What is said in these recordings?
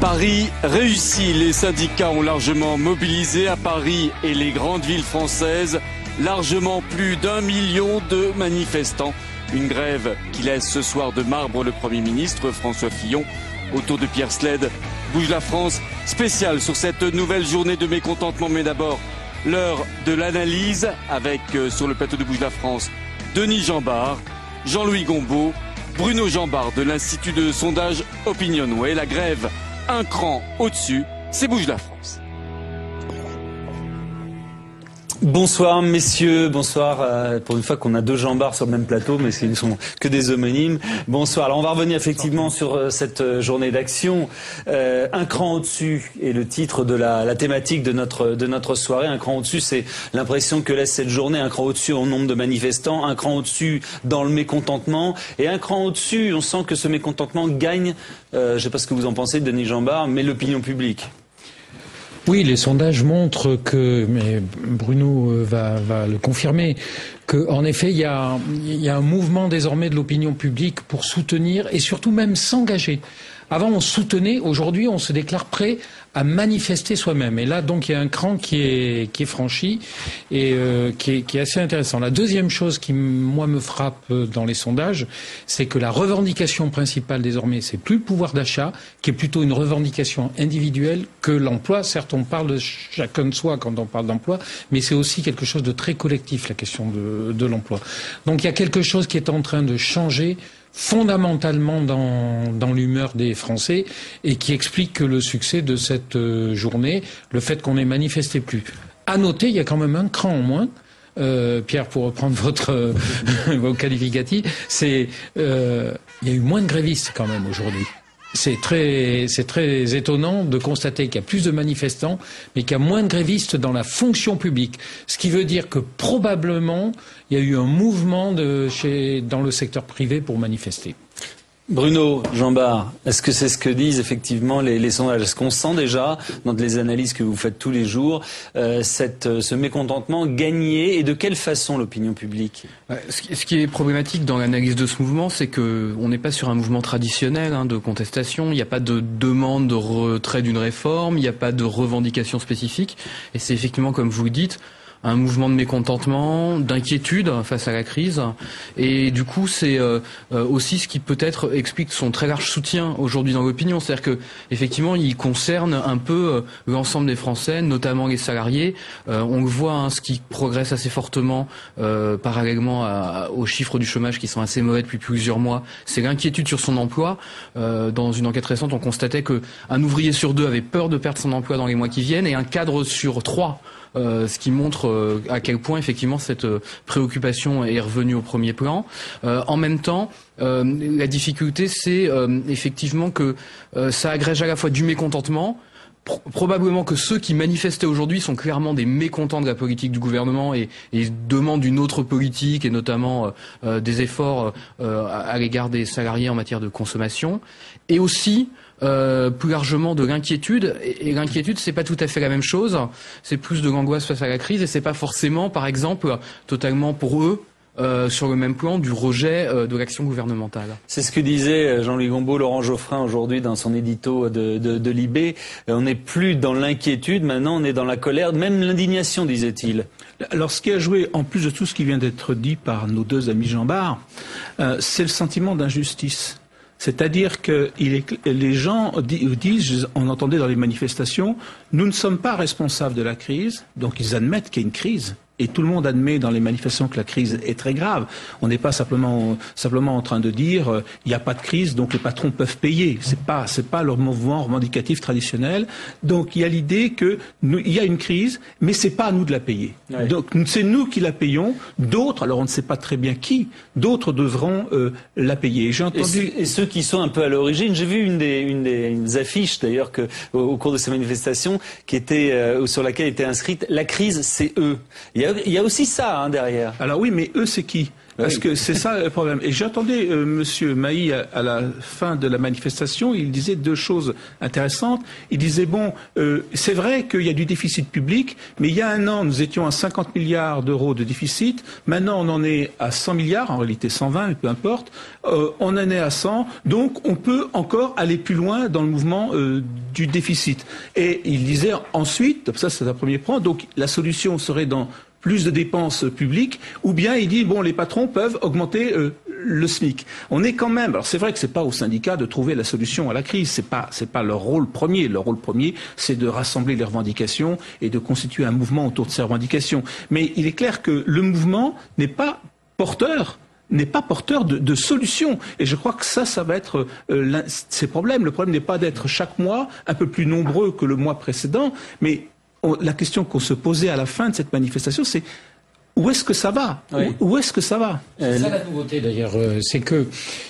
Paris réussit. Les syndicats ont largement mobilisé à Paris et les grandes villes françaises. Largement plus d'1 million de manifestants. Une grève qui laisse ce soir de marbre le Premier ministre François Fillon. Autour de Pierre Sled, Bouge la France, spécial sur cette nouvelle journée de mécontentement. Mais d'abord, l'heure de l'analyse avec, sur le plateau de Bouge la France, Denis Jambard, Jean-Louis Gombault, Bruno Jambard de l'Institut de sondage Opinionway. La grève, un cran au-dessus, c'est Bouge la France. Bonsoir messieurs, bonsoir. Pour une fois qu'on a deux Jambards sur le même plateau, mais ce ne sont que des homonymes. Bonsoir. Alors on va revenir effectivement sur cette journée d'action. Un cran au-dessus est le titre de la thématique de notre soirée. Un cran au-dessus, c'est l'impression que laisse cette journée. Un cran au-dessus en nombre de manifestants, un cran au-dessus dans le mécontentement, et un cran au-dessus, on sent que ce mécontentement gagne, je ne sais pas ce que vous en pensez, Denis Jambard, mais l'opinion publique. Oui, les sondages montrent que, mais Bruno va le confirmer, que en effet il y a un mouvement désormais de l'opinion publique pour soutenir et surtout même s'engager. Avant on soutenait, aujourd'hui on se déclare prêt à manifester soi-même. Et là donc il y a un cran qui est franchi et qui est assez intéressant. La deuxième chose qui moi me frappe dans les sondages, c'est que la revendication principale désormais, c'est plus le pouvoir d'achat, qui est plutôt une revendication individuelle que l'emploi. Certes on parle de chacun de soi quand on parle d'emploi, mais c'est aussi quelque chose de très collectif, la question de l'emploi. Donc il y a quelque chose qui est en train de changer fondamentalement dans l'humeur des Français et qui explique le succès de cette journée, le fait qu'on ait manifesté plus. À noter, il y a quand même un cran en moins. Pierre, pour reprendre vos qualificatifs, il y a eu moins de grévistes quand même aujourd'hui. C'est très étonnant de constater qu'il y a plus de manifestants, mais qu'il y a moins de grévistes dans la fonction publique. Ce qui veut dire que probablement, il y a eu un mouvement dans le secteur privé pour manifester. Bruno Jambard, est-ce que c'est ce que disent effectivement les sondages? Est-ce qu'on sent déjà, dans les analyses que vous faites tous les jours, ce mécontentement gagner, et de quelle façon l'opinion publique? Ce qui est problématique dans l'analyse de ce mouvement, c'est qu'on n'est pas sur un mouvement traditionnel de contestation. Il n'y a pas de demande de retrait d'une réforme, il n'y a pas de revendication spécifique. Et c'est effectivement, comme vous le dites, un mouvement de mécontentement, d'inquiétude face à la crise, et du coup c'est aussi ce qui peut-être explique son très large soutien aujourd'hui dans l'opinion, c'est-à-dire que effectivement il concerne un peu l'ensemble des Français, notamment les salariés. On le voit, ce qui progresse assez fortement parallèlement aux chiffres du chômage qui sont assez mauvais depuis plusieurs mois, c'est l'inquiétude sur son emploi. Dans une enquête récente, on constatait qu'un ouvrier sur deux avait peur de perdre son emploi dans les mois qui viennent, et un cadre sur trois. Ce qui montre à quel point effectivement cette préoccupation est revenue au premier plan. En même temps, la difficulté, c'est effectivement que ça agrège à la fois du mécontentement. Probablement que ceux qui manifestaient aujourd'hui sont clairement des mécontents de la politique du gouvernement et demandent une autre politique, et notamment des efforts à l'égard des salariés en matière de consommation, et aussi plus largement de l'inquiétude. Et l'inquiétude, c'est pas tout à fait la même chose. C'est plus de l'angoisse face à la crise, et c'est pas forcément, par exemple, totalement pour eux sur le même plan du rejet de l'action gouvernementale. C'est ce que disait Jean-Louis Gombault, Laurent Geoffrin aujourd'hui dans son édito de Libé. On n'est plus dans l'inquiétude, maintenant on est dans la colère, même l'indignation, disait-il. Alors ce qui a joué, en plus de tout ce qui vient d'être dit par nos deux amis Jambard, c'est le sentiment d'injustice. C'est-à-dire que les gens disent, on entendait dans les manifestations, nous ne sommes pas responsables de la crise, donc ils admettent qu'il y a une crise. Et tout le monde admet dans les manifestations que la crise est très grave. On n'est pas simplement en train de dire il n'y a pas de crise, donc les patrons peuvent payer. C'est pas leur mouvement revendicatif traditionnel. Donc il y a l'idée que il y a une crise, mais c'est pas à nous de la payer. Ouais. Donc c'est nous qui la payons. D'autres, alors on ne sait pas très bien qui, d'autres devront la payer. J'ai entendu et ceux qui sont un peu à l'origine. J'ai vu une des affiches d'ailleurs au cours de ces manifestations qui était sur laquelle était inscrite la crise, c'est eux. Il y a aussi ça derrière. Alors oui, mais eux, c'est qui? Parce que c'est ça le problème. Et j'entendais Monsieur Mailly à la fin de la manifestation, il disait deux choses intéressantes. Il disait c'est vrai qu'il y a du déficit public, mais il y a un an nous étions à 50 milliards d'euros de déficit. Maintenant on en est à 100 milliards, en réalité 120, mais peu importe. On en est à 100, donc on peut encore aller plus loin dans le mouvement du déficit. Et il disait ensuite, ça c'est un premier point, donc la solution serait dans plus de dépenses publiques, ou bien il dit les patrons peuvent augmenter le SMIC. On est quand même, alors c'est vrai que c'est pas aux syndicats de trouver la solution à la crise, c'est pas leur rôle premier. Leur rôle premier, c'est de rassembler les revendications et de constituer un mouvement autour de ces revendications. Mais il est clair que le mouvement n'est pas porteur de solutions. Et je crois que ça va être ces problèmes. Le problème n'est pas d'être chaque mois un peu plus nombreux que le mois précédent, mais la question qu'on se posait à la fin de cette manifestation, c'est où est-ce que ça va ? Oui. Où est-ce que ça va ? C'est ça la nouveauté d'ailleurs, c'est que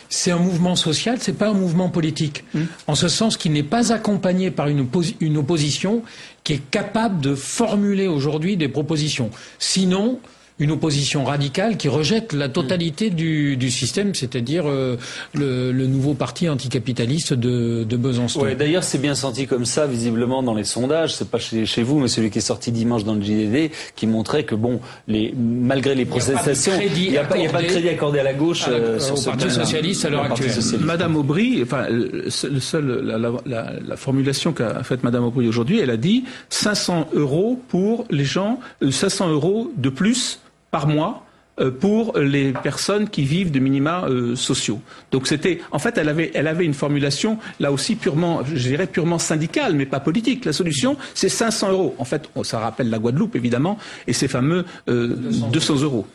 c'est un mouvement social, c'est pas un mouvement politique. En ce sens qu'il n'est pas accompagné par une opposition qui est capable de formuler aujourd'hui des propositions. Sinon, une opposition radicale qui rejette la totalité du système, c'est-à-dire le nouveau parti anticapitaliste de Besançon. Ouais, d'ailleurs, c'est bien senti comme ça, visiblement, dans les sondages. C'est pas chez vous, mais celui qui est sorti dimanche dans le JDD, qui montrait que malgré les protestations, il n'y a pas de crédit accordé à la gauche sur ce Parti socialiste à l'heure actuelle. Madame Aubry, la formulation qu'a faite Madame Aubry aujourd'hui, elle a dit 500 € pour les gens, 500 € de plus par mois pour les personnes qui vivent de minima sociaux. Donc en fait, elle avait une formulation là aussi purement syndicale, mais pas politique. La solution, c'est 500 €. En fait, ça rappelle la Guadeloupe évidemment, et ces fameux 200 €.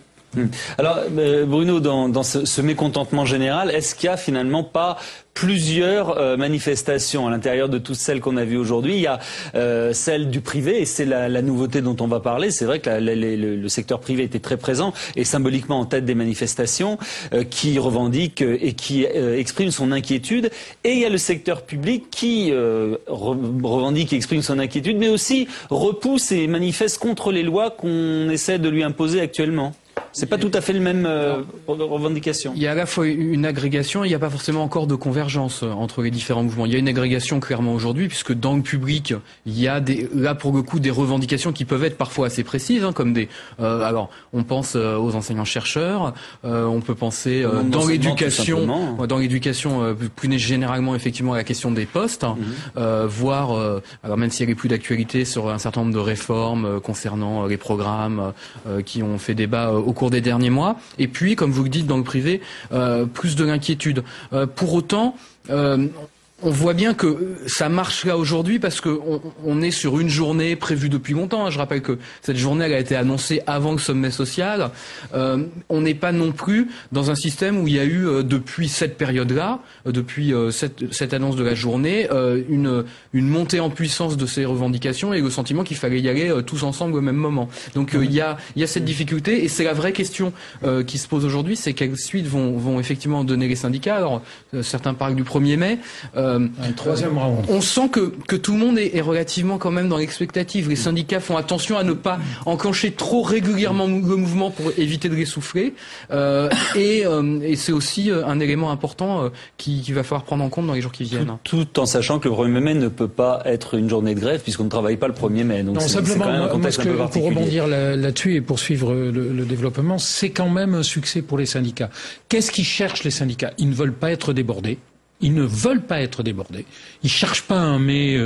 Alors, Bruno, dans ce mécontentement général, est-ce qu'il y a finalement pas plusieurs manifestations à l'intérieur de toutes celles qu'on a vues aujourd'hui? Il y a celle du privé, et c'est la nouveauté dont on va parler. C'est vrai que le secteur privé était très présent et symboliquement en tête des manifestations, qui revendique et qui exprime son inquiétude. Et il y a le secteur public qui revendique et exprime son inquiétude, mais aussi repousse et manifeste contre les lois qu'on essaie de lui imposer actuellement. C'est pas tout à fait le même revendication. Il y a à la fois une agrégation, il n'y a pas forcément encore de convergence entre les différents mouvements. Il y a une agrégation clairement aujourd'hui, puisque dans le public, il y a là pour le coup des revendications qui peuvent être parfois assez précises, comme alors on pense aux enseignants-chercheurs, on peut penser dans l'éducation, plus généralement effectivement à la question des postes, voire alors même si elle est plus d'actualité sur un certain nombre de réformes concernant les programmes qui ont fait débat au cours des derniers mois. Et puis, comme vous le dites, dans le privé, plus de l'inquiétude. Pour autant, on voit bien que ça marche là aujourd'hui parce que on est sur une journée prévue depuis longtemps. Je rappelle que cette journée elle a été annoncée avant le sommet social. On n'est pas non plus dans un système où il y a eu depuis cette période-là, depuis cette annonce de la journée, une montée en puissance de ces revendications et le sentiment qu'il fallait y aller tous ensemble au même moment. Donc il y a cette difficulté et c'est la vraie question qui se pose aujourd'hui, c'est quelles suites vont effectivement donner les syndicats. Alors certains parlent du 1er mai. Un troisième round. On sent que tout le monde est relativement quand même dans l'expectative. Les syndicats font attention à ne pas enclencher trop régulièrement le mouvement pour éviter de l'essouffler. Et c'est aussi un élément important qu'il va falloir prendre en compte dans les jours qui viennent. Tout en sachant que le 1er mai ne peut pas être une journée de grève puisqu'on ne travaille pas le 1er mai. Donc non, simplement, quand même un contexte un peu pour particulier. rebondir là-dessus et poursuivre le développement, c'est quand même un succès pour les syndicats. Qu'est-ce qu'ils cherchent les syndicats ? Ils ne veulent pas être débordés. Ils ne veulent pas être débordés. Ils cherchent pas un mai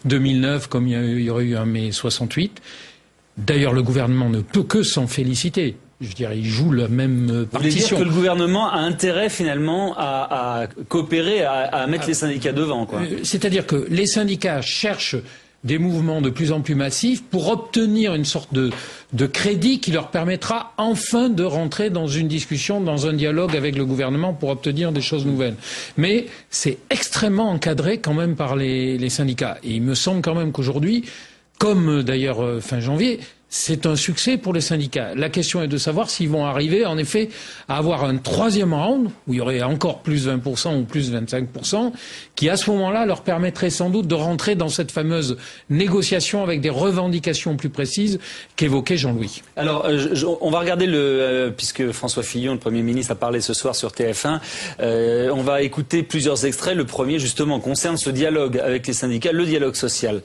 2009 comme il y aurait eu un mai 68. D'ailleurs, le gouvernement ne peut que s'en féliciter. Je dirais, il joue la même partition. Vous voulez dire que le gouvernement a intérêt finalement à coopérer, à mettre les syndicats devant, quoi. C'est-à-dire que les syndicats cherchent des mouvements de plus en plus massifs pour obtenir une sorte de crédit qui leur permettra enfin de rentrer dans une discussion, dans un dialogue avec le gouvernement pour obtenir des choses nouvelles. Mais c'est extrêmement encadré quand même par les syndicats. Et il me semble quand même qu'aujourd'hui, comme d'ailleurs fin janvier, c'est un succès pour les syndicats. La question est de savoir s'ils vont arriver, en effet, à avoir un troisième round, où il y aurait encore plus 20% ou plus 25%, qui, à ce moment-là, leur permettrait sans doute de rentrer dans cette fameuse négociation avec des revendications plus précises qu'évoquait Jean-Louis. Alors, on va regarder puisque François Fillon, le Premier ministre, a parlé ce soir sur TF1, on va écouter plusieurs extraits. Le premier, justement, concerne ce dialogue avec les syndicats, le dialogue social.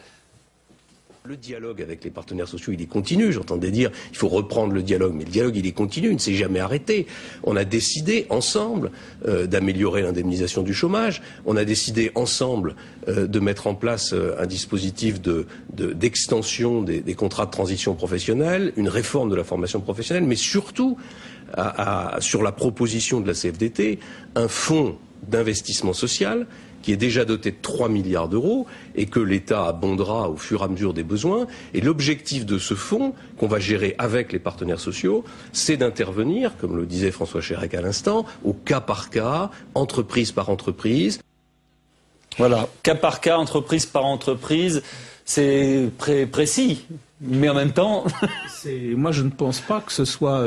Le dialogue avec les partenaires sociaux, il est continu. J'entendais dire, il faut reprendre le dialogue, mais le dialogue, il est continu, il ne s'est jamais arrêté. On a décidé ensemble d'améliorer l'indemnisation du chômage. On a décidé ensemble de mettre en place un dispositif d'extension des contrats de transition professionnelle, une réforme de la formation professionnelle, mais surtout, sur la proposition de la CFDT, un fonds d'investissement social qui est déjà doté de 3 milliards d'euros et que l'État abondera au fur et à mesure des besoins. Et l'objectif de ce fonds, qu'on va gérer avec les partenaires sociaux, c'est d'intervenir, comme le disait François Chérec à l'instant, au cas par cas, entreprise par entreprise. Voilà, cas par cas, entreprise par entreprise, c'est précis, mais en même temps... Moi, je ne pense pas que ce soit...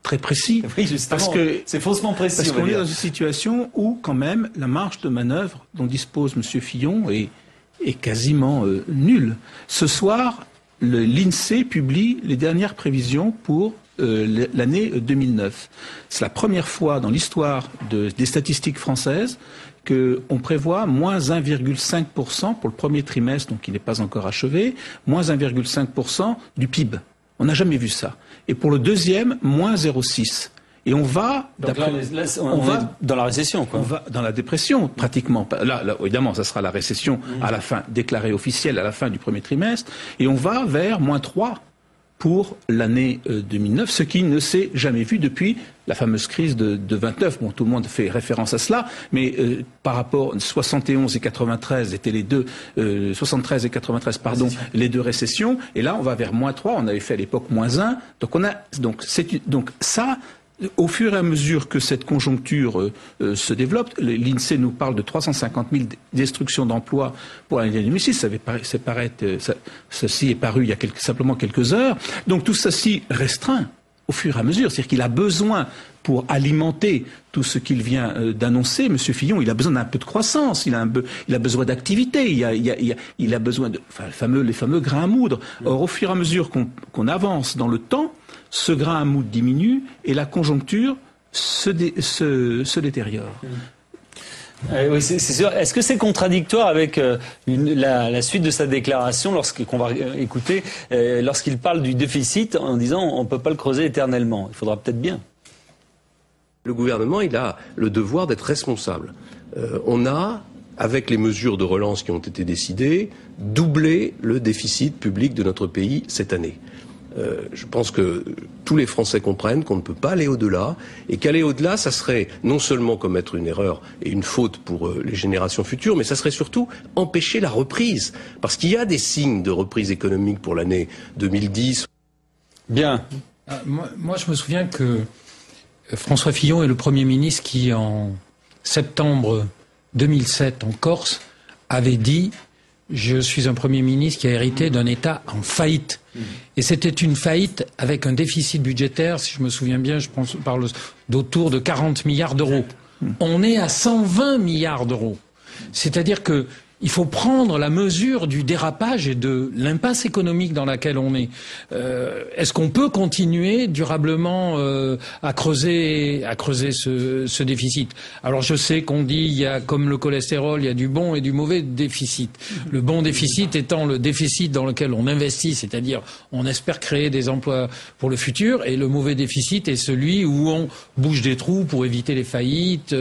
très précis, oui, justement, parce que c'est faussement précis. Parce qu'on est dans une situation où, quand même, la marge de manœuvre dont dispose M. Fillon est quasiment nulle. Ce soir, l'INSEE publie les dernières prévisions pour l'année 2009. C'est la première fois dans l'histoire des statistiques françaises qu'on prévoit moins 1,5% pour le premier trimestre, donc il n'est pas encore achevé, moins 1,5% du PIB. On n'a jamais vu ça. Et pour le deuxième, moins 0,6. Et on va... Donc là, on va dans la récession, quoi. On va dans la dépression, pratiquement. Là, évidemment, ça sera la récession à la fin, déclarée officielle à la fin du premier trimestre. Et on va vers moins 3 pour l'année 2009, ce qui ne s'est jamais vu depuis la fameuse crise de 29. Bon, tout le monde fait référence à cela, mais par rapport 71 et 93 étaient les deux 73 et 93 pardon, les deux récessions, et là on va vers moins 3, on avait fait à l'époque moins 1. Donc ça, au fur et à mesure que cette conjoncture se développe, l'INSEE nous parle de 350 000 destructions d'emplois pour l'année 2006. Ceci est paru il y a simplement quelques heures. Donc tout ceci restreint au fur et à mesure. C'est-à-dire qu'il a besoin, pour alimenter tout ce qu'il vient d'annoncer, M. Fillon, il a besoin d'un peu de croissance, il a besoin d'activité, il a besoin de les fameux grains à moudre. Or, au fur et à mesure qu'on avance dans le temps, ce grain à moudre diminue et la conjoncture se détériore. Oui, c'est sûr. Est-ce que c'est contradictoire avec la suite de sa déclaration qu'on va écouter, lorsqu'il parle du déficit en disant on ne peut pas le creuser éternellement? Il faudra peut-être bien. Le gouvernement, il a le devoir d'être responsable. On a, avec les mesures de relance qui ont été décidées, doublé le déficit public de notre pays cette année. Je pense que tous les Français comprennent qu'on ne peut pas aller au-delà, et qu'aller au-delà, ça serait non seulement commettre une erreur et une faute pour les générations futures, mais ça serait surtout empêcher la reprise. Parce qu'il y a des signes de reprise économique pour l'année 2010. Bien. Moi, je me souviens que François Fillon est le Premier ministre qui, en septembre 2007, en Corse, avait dit « Je suis un Premier ministre qui a hérité d'un État en faillite ». Et c'était une faillite avec un déficit budgétaire, si je me souviens bien, je parle d'autour de 40 milliards d'euros. On est à 120 milliards d'euros. C'est-à-dire que il faut prendre la mesure du dérapage et de l'impasse économique dans laquelle on est. Est-ce qu'on peut continuer durablement à creuser ce déficit? Alors je sais qu'on dit, il y a comme le cholestérol, il y a du bon et du mauvais déficit. Le bon déficit étant le déficit dans lequel on investit, c'est-à-dire on espère créer des emplois pour le futur, et le mauvais déficit est celui où on bouche des trous pour éviter les faillites,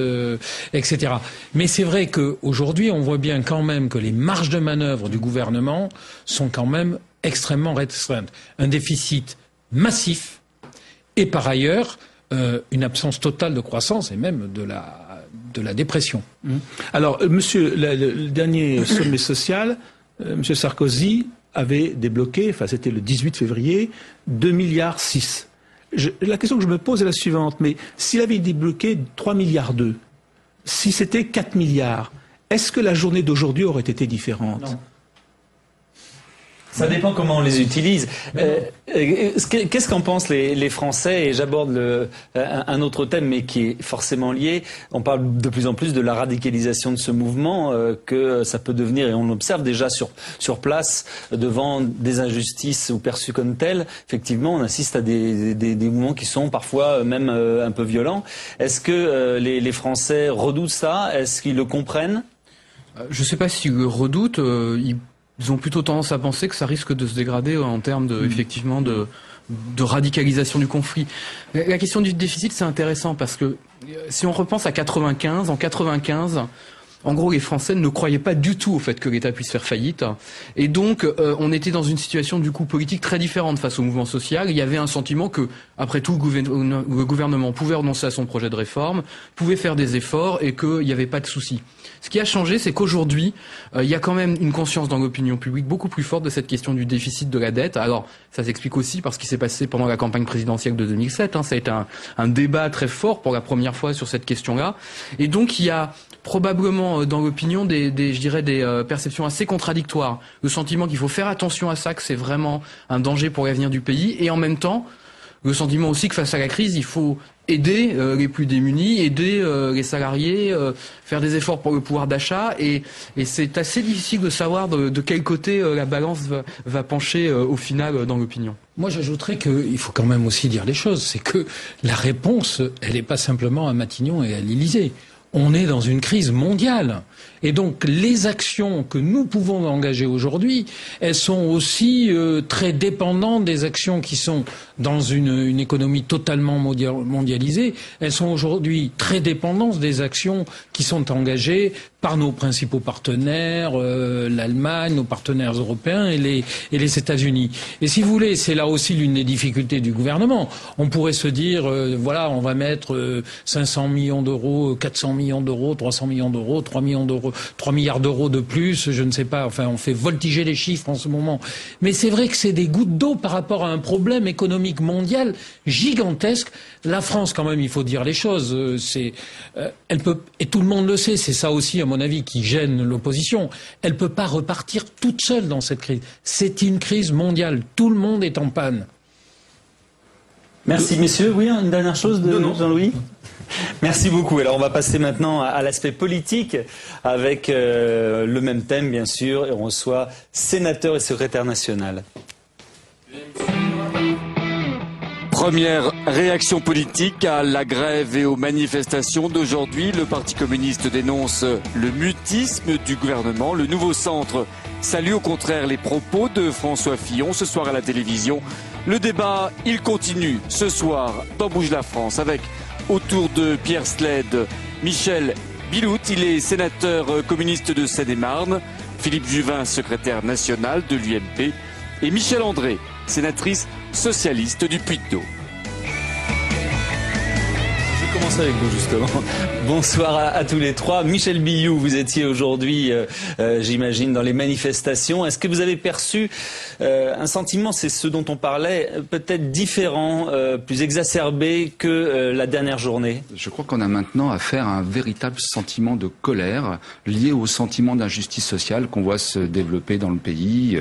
etc. Mais c'est vrai qu'aujourd'hui, on voit bien quand même que les marges de manœuvre du gouvernement sont quand même extrêmement restreintes. Un déficit massif et par ailleurs une absence totale de croissance et même de la dépression. Alors, monsieur, le dernier sommet social, monsieur Sarkozy avait débloqué, enfin c'était le 18 février, 2,6 milliards. La question que je me pose est la suivante, mais s'il avait débloqué 3,2 milliards, si c'était 4 milliards, est-ce que la journée d'aujourd'hui aurait été différente? Non. Ça dépend comment on les utilise. Qu'est-ce qu'en pensent les Français? Et j'aborde un autre thème, mais qui est forcément lié. On parle de plus en plus de la radicalisation de ce mouvement, que ça peut devenir, et on l'observe déjà sur place, devant des injustices ou perçues comme telles. Effectivement, on assiste à des mouvements qui sont parfois même un peu violents. Est-ce que les Français redoutent ça? Est-ce qu'ils le comprennent? Je ne sais pas s'ils le redoutent. Ils ont plutôt tendance à penser que ça risque de se dégrader en termes effectivement de radicalisation du conflit. La question du déficit, c'est intéressant parce que si on repense à 95, en 95, en gros, les Français ne croyaient pas du tout au fait que l'État puisse faire faillite. Et donc, on était dans une situation, du coup, politique très différente face au mouvement social. Il y avait un sentiment que, après tout, le gouvernement pouvait renoncer à son projet de réforme, pouvait faire des efforts et qu'il n'y avait pas de souci. Ce qui a changé, c'est qu'aujourd'hui, il y a quand même une conscience dans l'opinion publique beaucoup plus forte de cette question du déficit de la dette. Alors, ça s'explique aussi par ce qui s'est passé pendant la campagne présidentielle de 2007. Ça a été un débat très fort pour la première fois sur cette question-là. Et donc, il y a probablement dans l'opinion des perceptions assez contradictoires. Le sentiment qu'il faut faire attention à ça, que c'est vraiment un danger pour l'avenir du pays, et en même temps, le sentiment aussi que face à la crise, il faut aider les plus démunis, aider les salariés, faire des efforts pour le pouvoir d'achat, et c'est assez difficile de savoir de quel côté la balance va pencher au final dans l'opinion. Moi, j'ajouterais qu'il faut quand même aussi dire les choses. C'est que la réponse, elle n'est pas simplement à Matignon et à l'Élysée. On est dans une crise mondiale. Et donc, les actions que nous pouvons engager aujourd'hui, elles sont aussi très dépendantes des actions qui sont dans une économie totalement mondialisée. Elles sont aujourd'hui très dépendantes des actions qui sont engagées par nos principaux partenaires, l'Allemagne, nos partenaires européens et les États-Unis. Et si vous voulez, c'est là aussi l'une des difficultés du gouvernement. On pourrait se dire, voilà, on va mettre 500 millions d'euros, 400 millions d'euros, 300 millions d'euros, 3 millions d'euros, 3 milliards d'euros de plus, je ne sais pas, enfin on fait voltiger les chiffres en ce moment. Mais c'est vrai que c'est des gouttes d'eau par rapport à un problème économique mondial gigantesque. La France, quand même, il faut dire les choses, elle peut, et tout le monde le sait, c'est ça aussi, à mon avis, qui gêne l'opposition, elle peut pas repartir toute seule dans cette crise. C'est une crise mondiale, tout le monde est en panne. Merci messieurs. Oui, une dernière chose de Jean-Louis. Merci beaucoup. Alors on va passer maintenant à l'aspect politique avec le même thème bien sûr, et on reçoit sénateur et secrétaire national. Première réaction politique à la grève et aux manifestations d'aujourd'hui. Le Parti communiste dénonce le mutisme du gouvernement. Le Nouveau Centre salue au contraire les propos de François Fillon ce soir à la télévision. Le débat, il continue ce soir dans Bouge la France avec autour de Pierre Sled, Michel Bilout, il est sénateur communiste de Seine-et-Marne, Philippe Juvin, secrétaire national de l'UMP, et Michel André, sénatrice socialiste du Puy-de-Dôme. Je commence avec vous justement. Bonsoir à tous les trois. Michel Bilout, vous étiez aujourd'hui, j'imagine, dans les manifestations. Est-ce que vous avez perçu un sentiment, c'est ce dont on parlait, peut-être différent, plus exacerbé que la dernière journée? Je crois qu'on a maintenant affaire à un véritable sentiment de colère lié au sentiment d'injustice sociale qu'on voit se développer dans le pays.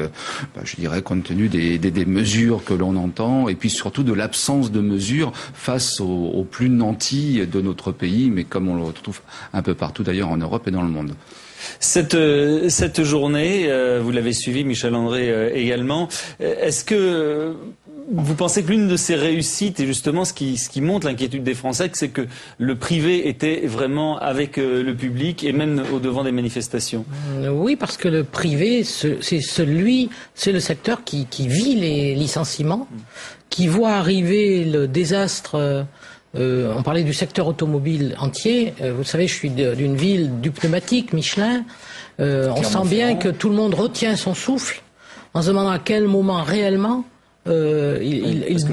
Je dirais compte tenu des mesures que l'on entend et puis surtout de l'absence de mesures face aux plus nantis de notre pays, mais comme on le retrouve un peu partout d'ailleurs en Europe et dans le monde. Cette journée, vous l'avez suivi, Michel André également. Est-ce que vous pensez que l'une de ces réussites, et justement ce qui montre l'inquiétude des Français, c'est que le privé était vraiment avec le public et même au devant des manifestations? Oui, parce que le privé, c'est le secteur qui vit les licenciements, qui voit arriver le désastre. On parlait du secteur automobile entier. Vous savez, je suis d'une ville du pneumatique, Michelin. On sent bien que tout le monde retient son souffle en se demandant à quel moment réellement ils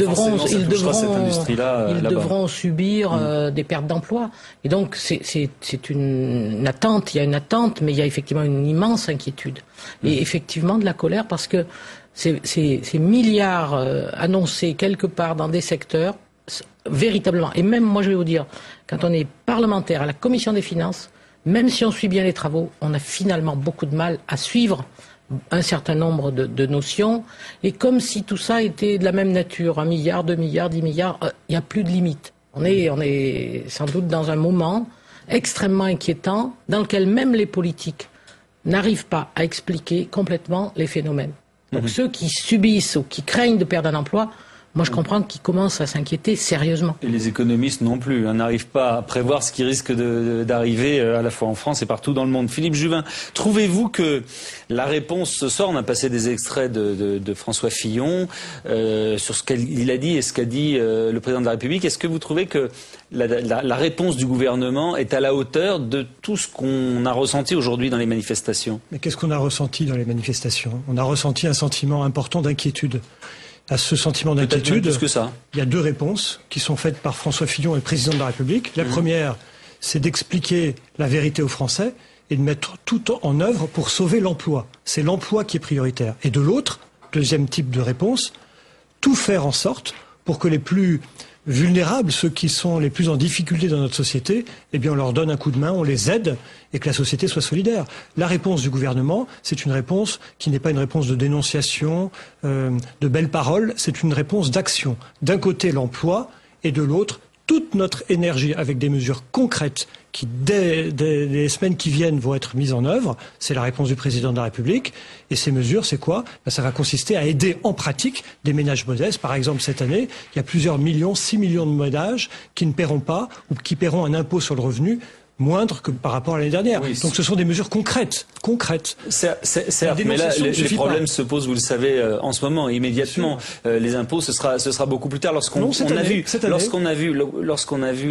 devront subir des pertes d'emploi. Et donc c'est une attente. Il y a une attente, mais il y a effectivement une immense inquiétude. Et effectivement de la colère parce que ces milliards annoncés quelque part dans des secteurs véritablement, et même moi je vais vous dire, quand on est parlementaire à la commission des finances, même si on suit bien les travaux, on a finalement beaucoup de mal à suivre un certain nombre de notions, et comme si tout ça était de la même nature, 1 milliard, 2 milliards, 10 milliards, il n'y a plus de limite. On est sans doute dans un moment extrêmement inquiétant, dans lequel même les politiques n'arrivent pas à expliquer complètement les phénomènes. Donc ceux qui subissent ou qui craignent de perdre un emploi, moi je comprends qu'ils commencent à s'inquiéter sérieusement. Et les économistes non plus, n'arrivent pas à prévoir ce qui risque d'arriver à la fois en France et partout dans le monde. Philippe Juvin, trouvez-vous que la réponse ce soir, on a passé des extraits de François Fillon sur ce qu'il a dit et ce qu'a dit le président de la République. Est-ce que vous trouvez que la réponse du gouvernement est à la hauteur de tout ce qu'on a ressenti aujourd'hui dans les manifestations? Mais qu'est-ce qu'on a ressenti dans les manifestations? On a ressenti un sentiment important d'inquiétude. À ce sentiment d'inquiétude, il y a 2 réponses qui sont faites par François Fillon et le président de la République. La première, c'est d'expliquer la vérité aux Français et de mettre tout en œuvre pour sauver l'emploi. C'est l'emploi qui est prioritaire. Et de l'autre, deuxième type de réponse, tout faire en sorte pour que les plus vulnérables, ceux qui sont les plus en difficulté dans notre société, eh bien on leur donne un coup de main, on les aide et que la société soit solidaire. La réponse du gouvernement, c'est une réponse qui n'est pas une réponse de dénonciation, de belles paroles, c'est une réponse d'action. D'un côté l'emploi et de l'autre toute notre énergie avec des mesures concrètes qui, dès les semaines qui viennent, vont être mises en œuvre. C'est la réponse du président de la République. Et ces mesures, c'est quoi? Ça va consister à aider en pratique des ménages modestes. Par exemple, cette année, il y a plusieurs millions, 6 millions de ménages qui ne paieront pas ou qui paieront un impôt sur le revenu moindre que par rapport à l'année dernière. Oui, donc ce sont des mesures concrètes. Certes, mais là, les problèmes se posent, vous le savez, en ce moment, immédiatement. Les impôts, ce sera beaucoup plus tard. Lorsqu'on a vu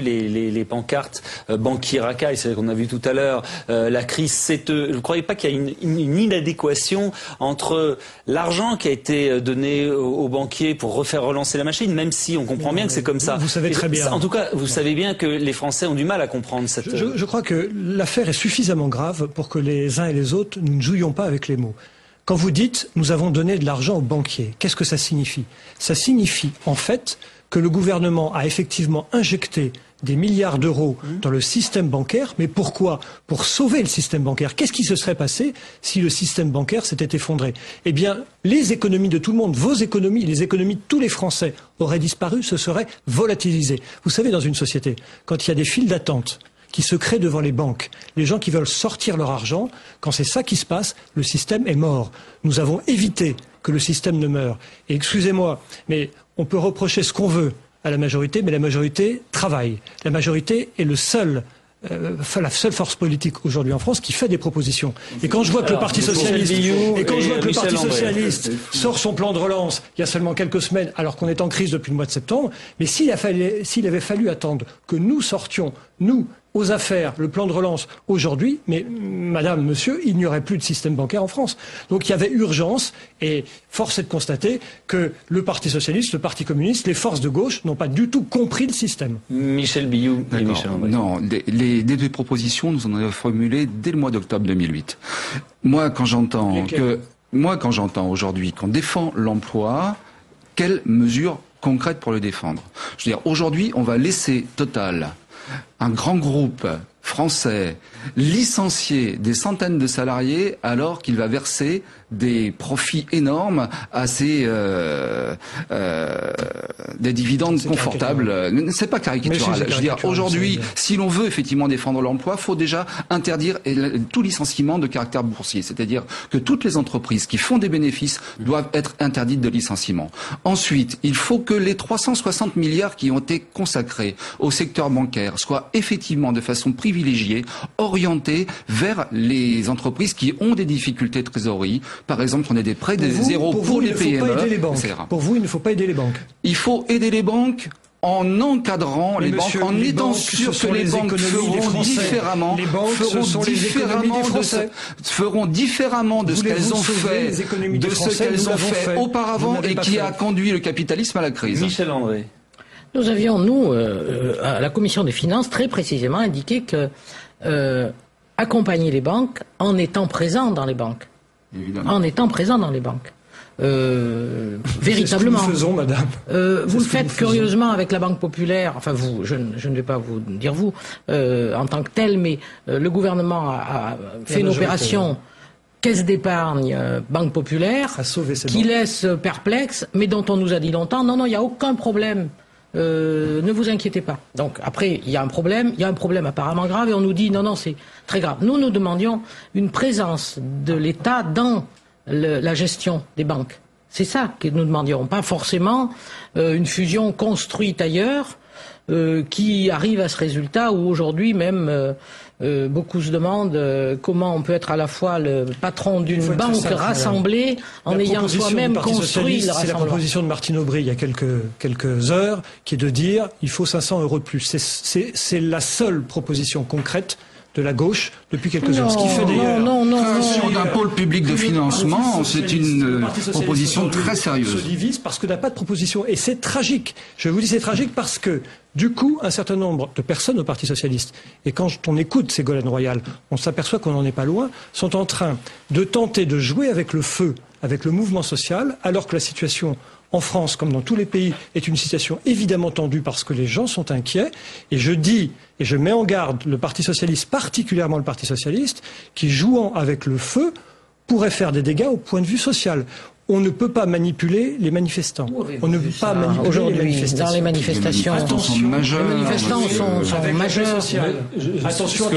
les pancartes banquiers racailles, c'est qu'on a vu tout à l'heure, la crise CTE. Vous ne croyez pas qu'il y a une inadéquation entre l'argent qui a été donné aux banquiers pour refaire relancer la machine, même si on comprend bien que c'est comme ça. Vous savez très bien. En tout cas, vous savez bien que les Français ont du mal à comprendre cette... Je crois que l'affaire est suffisamment grave pour que les uns et les autres, nous ne jouions pas avec les mots. Quand vous dites « nous avons donné de l'argent aux banquiers », qu'est-ce que ça signifie? Ça signifie en fait que le gouvernement a effectivement injecté des milliards d'euros dans le système bancaire. Mais pourquoi? Pour sauver le système bancaire. Qu'est-ce qui se serait passé si le système bancaire s'était effondré? Eh bien, les économies de tout le monde, vos économies, les économies de tous les Français auraient disparu, se seraient volatilisées. Vous savez, dans une société, quand il y a des files d'attente qui se créent devant les banques, les gens qui veulent sortir leur argent, quand c'est ça qui se passe, le système est mort. Nous avons évité que le système ne meure. Et excusez-moi, mais on peut reprocher ce qu'on veut à la majorité, mais la majorité travaille. La majorité est la seule force politique aujourd'hui en France qui fait des propositions. Et quand je vois que le Parti socialiste, sort son plan de relance il y a seulement quelques semaines, alors qu'on est en crise depuis le mois de septembre, mais s'il avait fallu attendre que nous sortions, nous, aux affaires, le plan de relance aujourd'hui, mais madame, monsieur, il n'y aurait plus de système bancaire en France. Donc il y avait urgence, et force est de constater que le Parti socialiste, le Parti communiste, les forces de gauche n'ont pas du tout compris le système. Michel Billou. Non, les 2 propositions, nous en avons formulées dès le mois d'octobre 2008. Moi, quand j'entends aujourd'hui qu'on défend l'emploi, quelles mesures concrètes pour le défendre? Je veux dire, aujourd'hui, on va laisser Total, un grand groupe français, licencier des centaines de salariés alors qu'il va verser des profits énormes à des dividendes confortables. C'est pas caricatural. Je veux dire, aujourd'hui, si l'on veut effectivement défendre l'emploi, faut déjà interdire tout licenciement de caractère boursier. C'est-à-dire que toutes les entreprises qui font des bénéfices doivent être interdites de licenciement. Ensuite, il faut que les 360 milliards qui ont été consacrés au secteur bancaire soient effectivement de façon privilégiée orientés vers les entreprises qui ont des difficultés de trésorerie. Par exemple, on a des prêts de zéro pour les PME. Pour vous, il ne faut pas aider les banques. Il faut aider les banques en encadrant les banques, en étant sûr que les banques feront différemment de ce qu'elles ont fait auparavant et qui a conduit le capitalisme à la crise. Michel André. Nous avions, nous, à la Commission des finances, très précisément indiqué que accompagner les banques en étant présent dans les banques. Évidemment. En étant présent dans les banques. Véritablement. C'est ce que nous faisons, madame. Vous le faites curieusement avec la Banque Populaire. Enfin, vous, je ne vais pas vous dire vous en tant que tel, mais le gouvernement a fait une opération Caisse d'épargne, Banque Populaire, qui laisse perplexe, mais dont on nous a dit longtemps, non, il n'y a aucun problème. Ne vous inquiétez pas. Donc après, il y a un problème apparemment grave, et on nous dit non, c'est très grave. Nous demandions une présence de l'État dans la gestion des banques. C'est ça que nous demandions, pas forcément une fusion construite ailleurs qui arrive à ce résultat où aujourd'hui même beaucoup se demandent comment on peut être à la fois le patron d'une banque rassemblée en ayant soi-même construit le rassemblement. C'est la proposition de Martine Aubry il y a quelques heures qui est de dire il faut 500 € de plus. C'est la seule proposition concrète de la gauche depuis quelques heures. Ce qui fait d'ailleurs création d'un pôle public de financement, c'est une proposition très sérieuse. Se divise parce que n'a pas de proposition et c'est tragique. Je vous dis c'est tragique parce que du coup un certain nombre de personnes au Parti socialiste et quand on écoute Ségolène Royal, on s'aperçoit qu'on n'en est pas loin, sont en train de tenter de jouer avec le feu, avec le mouvement social, alors que la situation en France, comme dans tous les pays, est une situation évidemment tendue parce que les gens sont inquiets. Et je dis, et je mets en garde le Parti socialiste, particulièrement le Parti socialiste, qui, jouant avec le feu, pourrait faire des dégâts au point de vue social. On ne peut pas manipuler les manifestants. On ne peut pas manipuler les manifestations. Dans les manifestations, attention, les manifestants sont majeurs. Attention,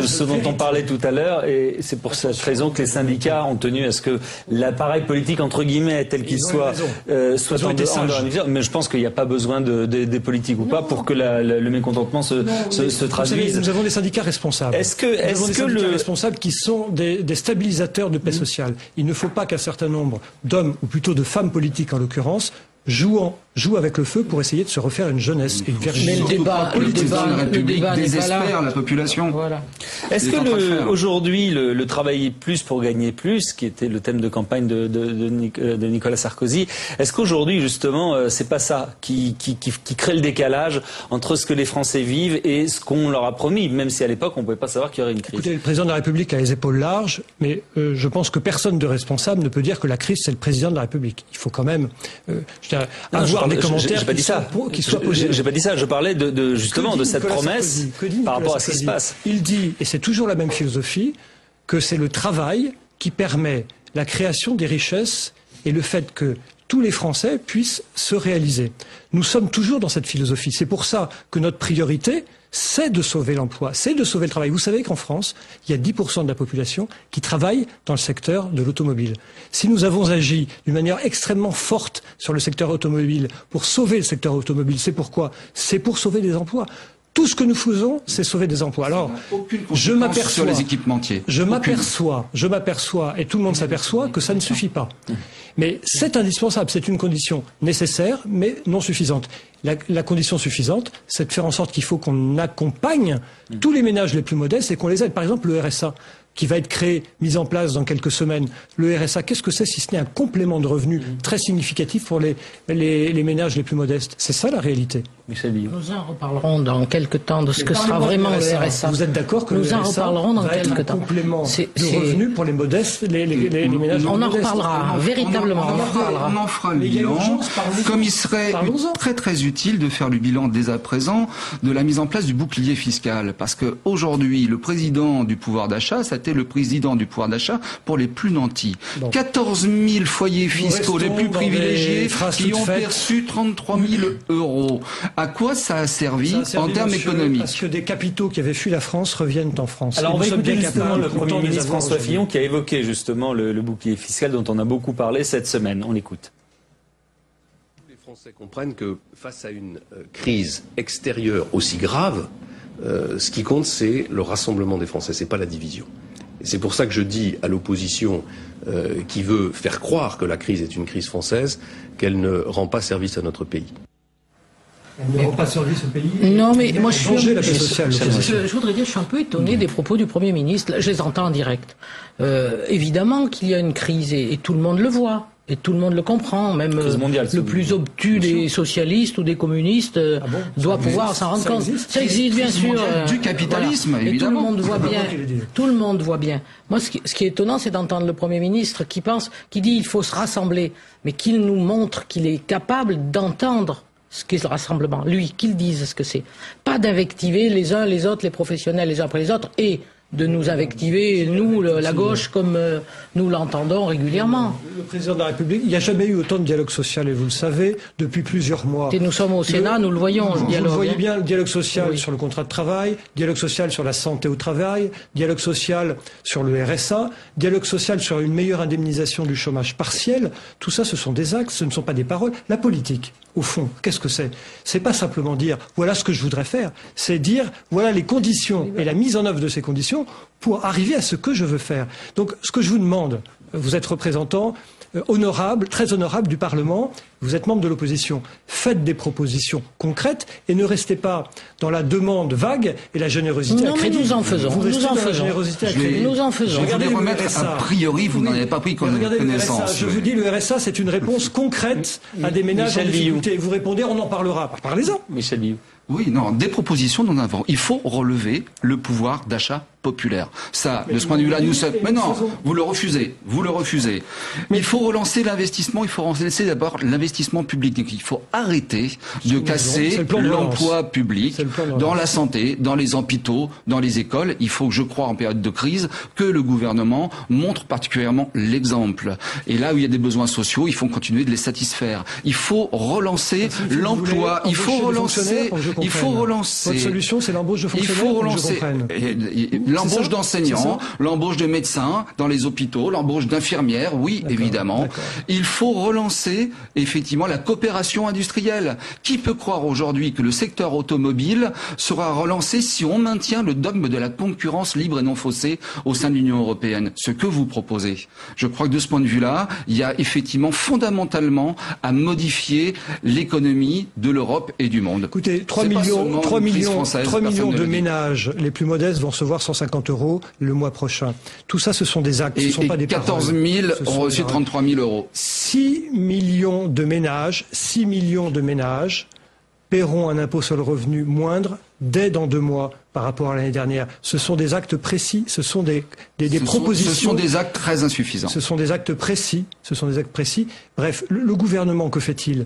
ce dont on parlait tout à l'heure, et c'est pour cette raison que les syndicats ont tenu à ce que l'appareil politique, entre guillemets, tel qu'il soit en dehors. Mais je pense qu'il n'y a pas besoin des politiques ou pas pour que le mécontentement se traduise. Nous avons des syndicats responsables. Est-ce que syndicats responsables qui sont des stabilisateurs de paix sociale. Il ne faut pas qu'un certain nombre d'hommes, ou plutôt de femmes politiques en l'occurrence, jouent avec le feu pour essayer de se refaire une jeunesse et une virginité. Mais le débat de la République désespère la population. Voilà. Est-ce que aujourd'hui le travailler plus pour gagner plus, qui était le thème de campagne de Nicolas Sarkozy, est-ce qu'aujourd'hui justement c'est pas ça qui crée le décalage entre ce que les Français vivent et ce qu'on leur a promis, même si à l'époque on pouvait pas savoir qu'il y aurait une crise? Écoutez, le président de la République a les épaules larges, mais je pense que personne de responsable ne peut dire que la crise c'est le président de la République. Il faut quand même avoir des commentaires qui soient posés. J'ai pas dit ça, je parlais justement de cette promesse par rapport à ce qui se passe. Il dit, et c'est toujours la même philosophie, que c'est le travail qui permet la création des richesses et le fait que tous les Français puissent se réaliser. Nous sommes toujours dans cette philosophie. C'est pour ça que notre priorité, c'est de sauver l'emploi, c'est de sauver le travail. Vous savez qu'en France, il y a 10% de la population qui travaille dans le secteur de l'automobile. Si nous avons agi d'une manière extrêmement forte sur le secteur automobile pour sauver le secteur automobile, c'est pourquoi? C'est pour sauver des emplois. Tout ce que nous faisons, c'est sauver des emplois. Alors, je m'aperçois sur les équipementiers. Je m'aperçois, et tout le monde s'aperçoit que ça ne suffit pas. Mais c'est indispensable, c'est une condition nécessaire, mais non suffisante. La condition suffisante, c'est de faire en sorte qu'il faut qu'on accompagne tous les ménages les plus modestes et qu'on les aide. Par exemple, le RSA, qui va être créé, mis en place dans quelques semaines. Le RSA, qu'est-ce que c'est si ce n'est un complément de revenus très significatif pour les ménages les plus modestes? C'est ça la réalité. Michel Billon. Nous en reparlerons dans quelques temps de ce que sera vraiment le RSA. Vous êtes d'accord que nous en reparlerons dans quelques temps. Complément de revenus pour les modestes, les ménages les on plus en modestes. reparlera, véritablement. On en fera le bilan, comme il serait très très utile de faire le bilan dès à présent de la mise en place du bouclier fiscal. Parce que aujourd'hui, le président du pouvoir d'achat, c'était le président du pouvoir d'achat pour les plus nantis. 14 000 foyers fiscaux les plus privilégiés qui ont perçu 33 000 €. À quoi ça a servi en termes économiques? Parce que des capitaux qui avaient fui la France reviennent en France. Alors on va écouter justement le Premier ministre François Fillon qui a évoqué justement le bouclier fiscal dont on a beaucoup parlé cette semaine. On l'écoute. Les Français comprennent que face à une crise extérieure aussi grave, ce qui compte c'est le rassemblement des Français, c'est pas la division. Et c'est pour ça que je dis à l'opposition qui veut faire croire que la crise est une crise française, qu'elle ne rend pas service à notre pays. Elle ne rend pas service au pays. Non, mais moi je voudrais dire, je suis un peu étonné des propos du Premier ministre. Je les entends en direct. Évidemment qu'il y a une crise et tout le monde le voit. Et tout le monde le comprend, même le plus obtus des socialistes ou des communistes doit pouvoir s'en rendre compte. Ça existe bien sûr. Du capitalisme, voilà. évidemment. Et tout le monde voit bien. Tout le monde voit bien. Moi, ce qui est étonnant, c'est d'entendre le Premier ministre qui dit il faut se rassembler, mais qu'il nous montre qu'il est capable d'entendre ce qu'est le rassemblement. Lui, qu'il dise ce que c'est. Pas d'invectiver les uns les autres, les professionnels les uns après les autres, et de nous invectiver, nous, la gauche, comme nous l'entendons régulièrement. Le président de la République, il n'y a jamais eu autant de dialogue social, et vous le savez, depuis plusieurs mois. Et nous sommes au Sénat, nous le voyons, le dialogue. Vous voyez bien le dialogue social sur le contrat de travail, dialogue social sur la santé au travail, dialogue social sur le RSA, dialogue social sur une meilleure indemnisation du chômage partiel. Tout ça, ce sont des actes, ce ne sont pas des paroles. La politique, au fond, qu'est-ce que c'est? C'est pas simplement dire voilà ce que je voudrais faire, c'est dire voilà les conditions et la mise en œuvre de ces conditions pour arriver à ce que je veux faire. Donc ce que je vous demande, vous êtes représentant honorable, très honorable du Parlement, vous êtes membre de l'opposition, faites des propositions concrètes et ne restez pas dans la demande vague et la générosité à crédit. Nous en faisons, nous en faisons. Nous en faisons. Regardez le RSA. A priori, vous n'en avez pas pris connaissance. Je vous dis, le RSA, c'est une réponse concrète à des ménages en difficulté. Vous répondez, on en parlera. Parlez-en. Michel Billou. Oui, non, des propositions, nous en avons. Il faut relever le pouvoir d'achat populaire. Ça, de ce point de vue-là, nous sommes... Mais non, vous le refusez. Mais il faut relancer l'investissement, il faut relancer d'abord l'investissement public. Donc, il faut arrêter de casser l'emploi public dans la santé, dans les hôpitaux, dans les écoles. Il faut, je crois, en période de crise, que le gouvernement montre particulièrement l'exemple. Et là où il y a des besoins sociaux, il faut continuer de les satisfaire. Il faut relancer l'emploi. Il faut relancer... Votre solution, c'est l'embauche de fonctionnaires. Il faut relancer l'embauche d'enseignants, l'embauche de médecins dans les hôpitaux, l'embauche d'infirmières, oui, évidemment. Il faut relancer, effectivement, la coopération industrielle. Qui peut croire aujourd'hui que le secteur automobile sera relancé si on maintient le dogme de la concurrence libre et non faussée au sein de l'Union européenne? Ce que vous proposez. Je crois que de ce point de vue-là, il y a effectivement fondamentalement à modifier l'économie de l'Europe et du monde. Écoutez, 3 millions de ménages les plus modestes vont recevoir 150 € le mois prochain. Tout ça, ce sont des actes, ce ne sont pas des paroles. 14 000 ont reçu 33 000 €. 6 millions de ménages paieront un impôt sur le revenu moindre dès dans 2 mois par rapport à l'année dernière. Ce sont des actes précis, ce sont des propositions. Ce sont des actes très insuffisants. Ce sont des actes précis. Bref, le gouvernement, que fait-il?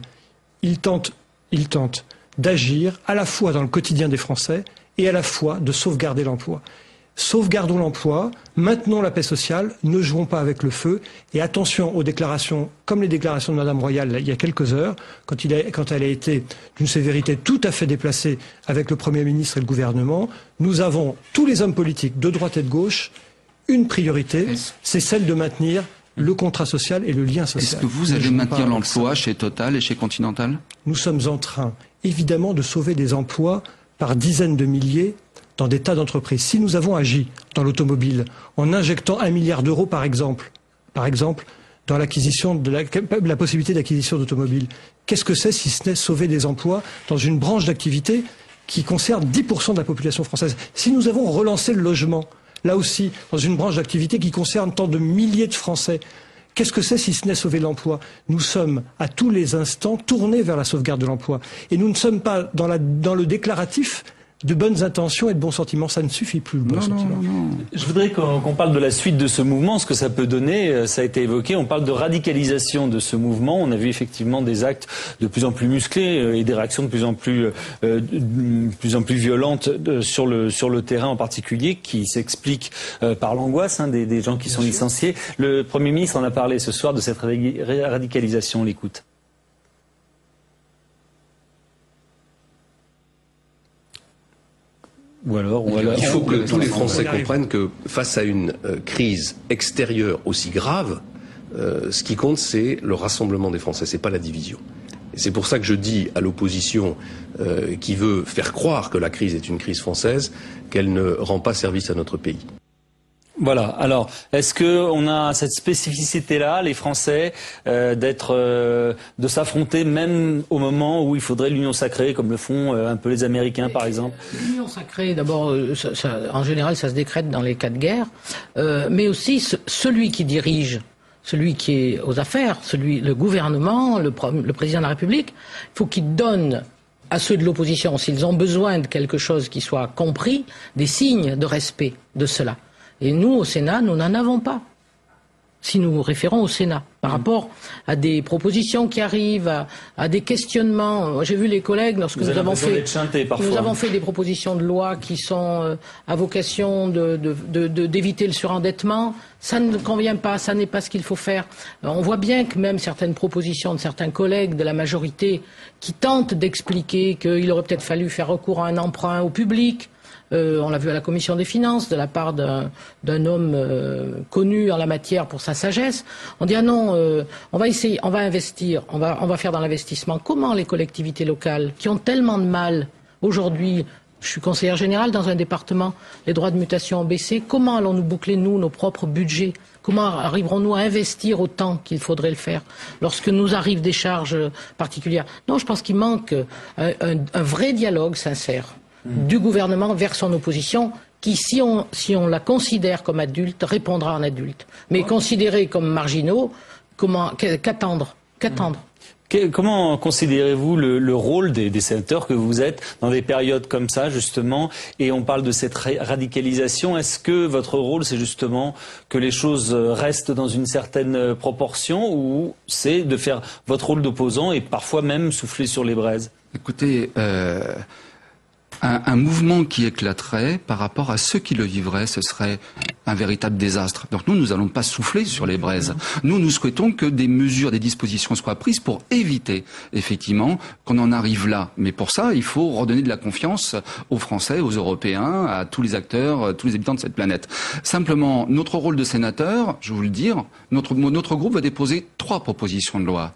Il tente d'agir à la fois dans le quotidien des Français et à la fois de sauvegarder l'emploi. Sauvegardons l'emploi, maintenons la paix sociale, ne jouons pas avec le feu et attention aux déclarations, comme les déclarations de Madame Royal il y a quelques heures, quand elle a été d'une sévérité tout à fait déplacée avec le Premier ministre et le gouvernement. Nous avons, tous les hommes politiques de droite et de gauche, une priorité, c'est celle de maintenir le contrat social et le lien social. Est-ce que vous allez maintenir l'emploi chez Total et chez Continental? Nous sommes en train, évidemment, de sauver des emplois par dizaines de milliers dans des tas d'entreprises. Si nous avons agi dans l'automobile en injectant 1 milliard d'euros, par exemple, dans l'acquisition de la possibilité d'acquisition d'automobiles, qu'est-ce que c'est si ce n'est sauver des emplois dans une branche d'activité qui concerne 10% de la population française? Si nous avons relancé le logement, là aussi, dans une branche d'activité qui concerne tant de milliers de Français, qu'est-ce que c'est si ce n'est sauver l'emploi? Nous sommes à tous les instants tournés vers la sauvegarde de l'emploi. Et nous ne sommes pas dans le déclaratif de bonnes intentions et de bons sentiments. Ça ne suffit plus, le bon sentiment. Non. Je voudrais qu'on parle de la suite de ce mouvement, ce que ça peut donner. Ça a été évoqué. On parle de radicalisation de ce mouvement. On a vu effectivement des actes de plus en plus musclés et des réactions de plus en plus violentes sur le terrain en particulier, qui s'expliquent par l'angoisse des gens qui sont licenciés. Le Premier ministre en a parlé ce soir de cette radicalisation. On l'écoute. Il faut que tous les Français comprennent que face à une crise extérieure aussi grave, ce qui compte, c'est le rassemblement des Français, c'est pas la division. Et c'est pour ça que je dis à l'opposition qui veut faire croire que la crise est une crise française, qu'elle ne rend pas service à notre pays. Voilà. Alors, est-ce que on a cette spécificité-là, les Français, de s'affronter même au moment où il faudrait l'union sacrée, comme le font un peu les Américains, par exemple? L'union sacrée, d'abord, en général, ça se décrète dans les cas de guerre, mais aussi celui qui dirige, celui qui est aux affaires, le gouvernement, le président de la République, il faut qu'il donne à ceux de l'opposition, s'ils ont besoin de quelque chose qui soit compris, des signes de respect de cela. Et nous, au Sénat, nous n'en avons pas. si nous nous référons au Sénat, par rapport à des propositions qui arrivent, à des questionnements. J'ai vu les collègues lorsque nous avons fait des propositions de loi qui sont à vocation d'éviter le surendettement. Ça ne convient pas, ça n'est pas ce qu'il faut faire. On voit bien que même certaines propositions de certains collègues de la majorité qui tentent d'expliquer qu'il aurait peut-être fallu faire recours à un emprunt au public, on l'a vu à la commission des finances, de la part d'un homme connu en la matière pour sa sagesse. On dit non, on va essayer, on va investir, on va faire dans l'investissement. Comment les collectivités locales, qui ont tellement de mal aujourd'hui, je suis conseillère générale dans un département, les droits de mutation ont baissé, comment allons-nous boucler, nous, nos propres budgets? Comment arriverons-nous à investir autant qu'il faudrait le faire lorsque nous arrivent des charges particulières? Non, je pense qu'il manque un vrai dialogue sincère du gouvernement vers son opposition, qui, si on la considère comme adulte, répondra en adulte. Mais considérés comme marginaux, qu'attendre? Comment considérez-vous le rôle des sénateurs que vous êtes dans des périodes comme ça, justement, et on parle de cette radicalisation? Est-ce que votre rôle, c'est justement que les choses restent dans une certaine proportion, ou c'est de faire votre rôle d'opposant et parfois même souffler sur les braises? Écoutez, un mouvement qui éclaterait par rapport à ceux qui le vivraient, ce serait un véritable désastre. Donc nous n'allons pas souffler sur les braises. Nous souhaitons que des mesures, des dispositions soient prises pour éviter, effectivement, qu'on en arrive là. Mais pour ça, il faut redonner de la confiance aux Français, aux Européens, à tous les acteurs, tous les habitants de cette planète. Simplement, notre rôle de sénateur, je vais vous le dire, notre groupe va déposer 3 propositions de loi.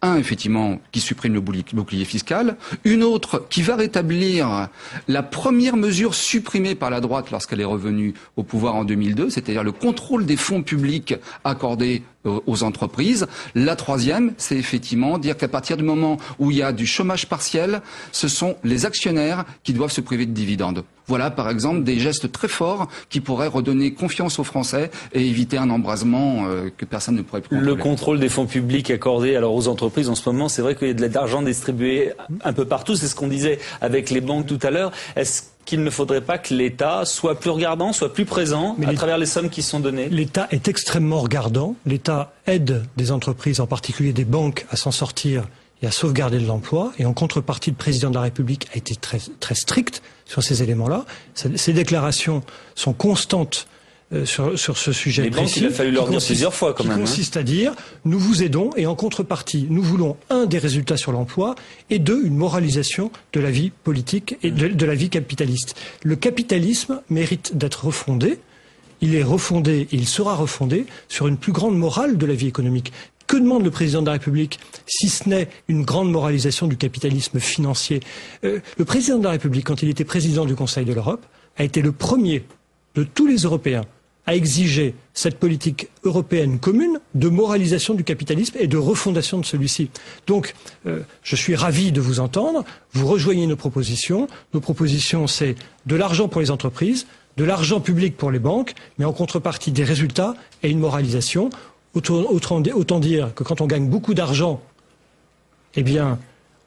Un, effectivement, qui supprime le bouclier fiscal. Une autre qui va rétablir la première mesure supprimée par la droite lorsqu'elle est revenue au pouvoir en 2002, c'est-à-dire le contrôle des fonds publics accordés aux entreprises. La troisième, c'est effectivement dire qu'à partir du moment où il y a du chômage partiel, ce sont les actionnaires qui doivent se priver de dividendes. Voilà, par exemple, des gestes très forts qui pourraient redonner confiance aux Français et éviter un embrasement que personne ne pourrait plus contrôler. Le contrôle des fonds publics accordés alors aux entreprises en ce moment, c'est vrai qu'il y a de l'argent distribué un peu partout. C'est ce qu'on disait avec les banques tout à l'heure. Est-ce qu'il ne faudrait pas que l'État soit plus regardant, soit plus présent à travers les sommes qui sont données? L'État est extrêmement regardant. L'État aide des entreprises, en particulier des banques, à s'en sortir et à sauvegarder de l'emploi. Et en contrepartie, le président de la République a été très, très strict sur ces éléments-là. Ces déclarations sont constantes sur ce sujet les précis. Banques, il a fallu leur dire plusieurs fois quand même. Qui consiste à dire, nous vous aidons et en contrepartie, nous voulons des résultats sur l'emploi et une moralisation de la vie politique et de la vie capitaliste. Le capitalisme mérite d'être refondé. Il est refondé et il sera refondé sur une plus grande morale de la vie économique. Que demande le président de la République, si ce n'est une grande moralisation du capitalisme financier? Le président de la République, quand il était président du Conseil de l'Europe, a été le premier de tous les Européens à exiger cette politique européenne commune de moralisation du capitalisme et de refondation de celui-ci. Donc, je suis ravi de vous entendre. Vous rejoignez nos propositions. Nos propositions, c'est de l'argent pour les entreprises, de l'argent public pour les banques, mais en contrepartie des résultats et une moralisation. Autant dire que quand on gagne beaucoup d'argent, eh bien,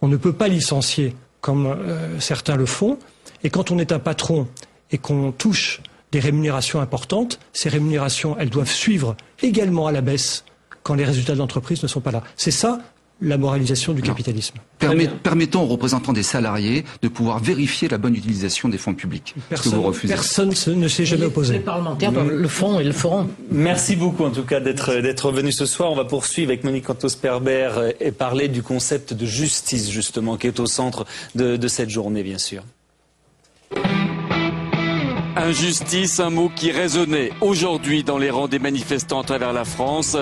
on ne peut pas licencier comme certains le font. Et quand on est un patron et qu'on touche des rémunérations importantes, ces rémunérations, elles doivent suivre également à la baisse quand les résultats de l'entreprise ne sont pas là. C'est ça, la moralisation du capitalisme. Permettons aux représentants des salariés de pouvoir vérifier la bonne utilisation des fonds publics. Personne ne s'est jamais opposé. Les parlementaires le font et le feront. Merci beaucoup en tout cas d'être venu ce soir. On va poursuivre avec Monique Cantos-Perber et parler du concept de justice justement qui est au centre de cette journée bien sûr. Injustice, un mot qui résonnait aujourd'hui dans les rangs des manifestants à travers la France.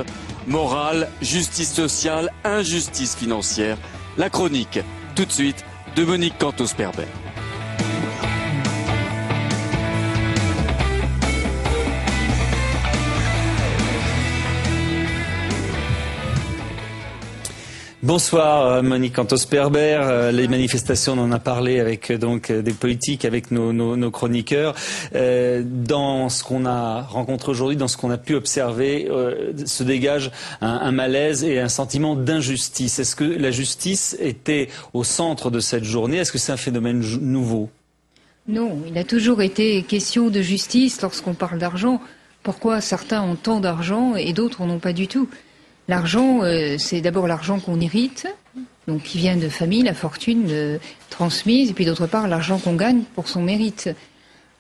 Morale, justice sociale, injustice financière. La chronique, tout de suite, de Monique Cantos-Perber. Bonsoir Monique Cantos-Perber. Les manifestations, on en a parlé avec donc des politiques, avec nos chroniqueurs. Dans ce qu'on a rencontré aujourd'hui, dans ce qu'on a pu observer, se dégage un malaise et un sentiment d'injustice. Est-ce que la justice était au centre de cette journée? Est-ce que c'est un phénomène nouveau? Non, il a toujours été question de justice lorsqu'on parle d'argent. pourquoi certains ont tant d'argent et d'autres n'en ont pas du tout. L'argent, c'est d'abord l'argent qu'on hérite, donc qui vient de famille, la fortune transmise, et puis d'autre part l'argent qu'on gagne pour son mérite.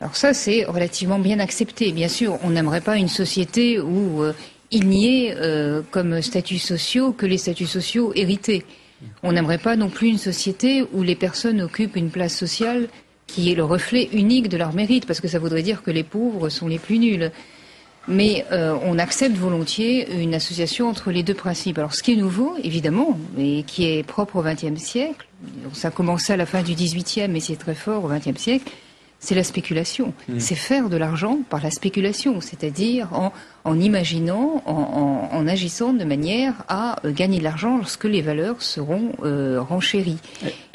Alors ça, c'est relativement bien accepté. Bien sûr, on n'aimerait pas une société où il n'y ait comme statuts sociaux que les statuts sociaux hérités. On n'aimerait pas non plus une société où les personnes occupent une place sociale qui est le reflet unique de leur mérite, parce que ça voudrait dire que les pauvres sont les plus nuls. Mais on accepte volontiers une association entre les deux principes. Alors ce qui est nouveau, évidemment, et qui est propre au XXe siècle, ça a commencé à la fin du XVIIIe, mais c'est très fort au XXe siècle, c'est la spéculation. C'est faire de l'argent par la spéculation, c'est-à-dire en imaginant, en agissant de manière à gagner de l'argent lorsque les valeurs seront renchéries.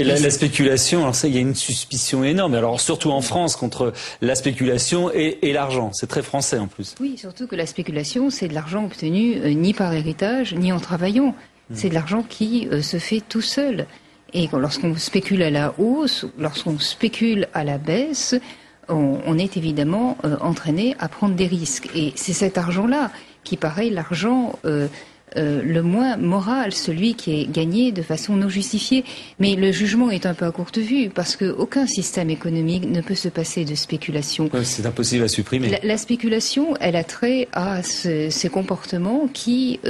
Et la spéculation, alors ça, il y a une suspicion énorme, alors surtout en France, contre la spéculation et l'argent. C'est très français en plus. Oui, surtout que la spéculation, c'est de l'argent obtenu ni par héritage, ni en travaillant. C'est de l'argent qui se fait tout seul. Et lorsqu'on spécule à la hausse, lorsqu'on spécule à la baisse, on est évidemment entraîné à prendre des risques. Et c'est cet argent-là qui paraît l'argent le moins moral, celui qui est gagné de façon non justifiée. Mais le jugement est un peu à courte vue, parce qu'aucun système économique ne peut se passer de spéculation. Ouais, c'est impossible à supprimer. La spéculation, elle a trait à ces comportements qui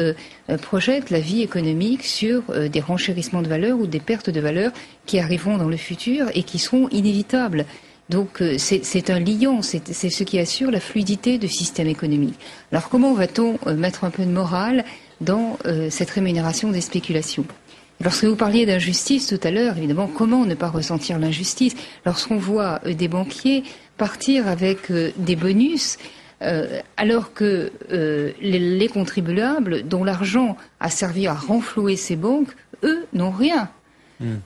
projettent la vie économique sur des renchérissements de valeur ou des pertes de valeur qui arriveront dans le futur et qui seront inévitables. Donc c'est un liant, c'est ce qui assure la fluidité du système économique. Alors comment va-t-on mettre un peu de morale dans cette rémunération des spéculations? Lorsque vous parliez d'injustice tout à l'heure, évidemment, comment ne pas ressentir l'injustice lorsqu'on voit des banquiers partir avec des bonus alors que les contribuables dont l'argent a servi à renflouer ces banques, eux, n'ont rien.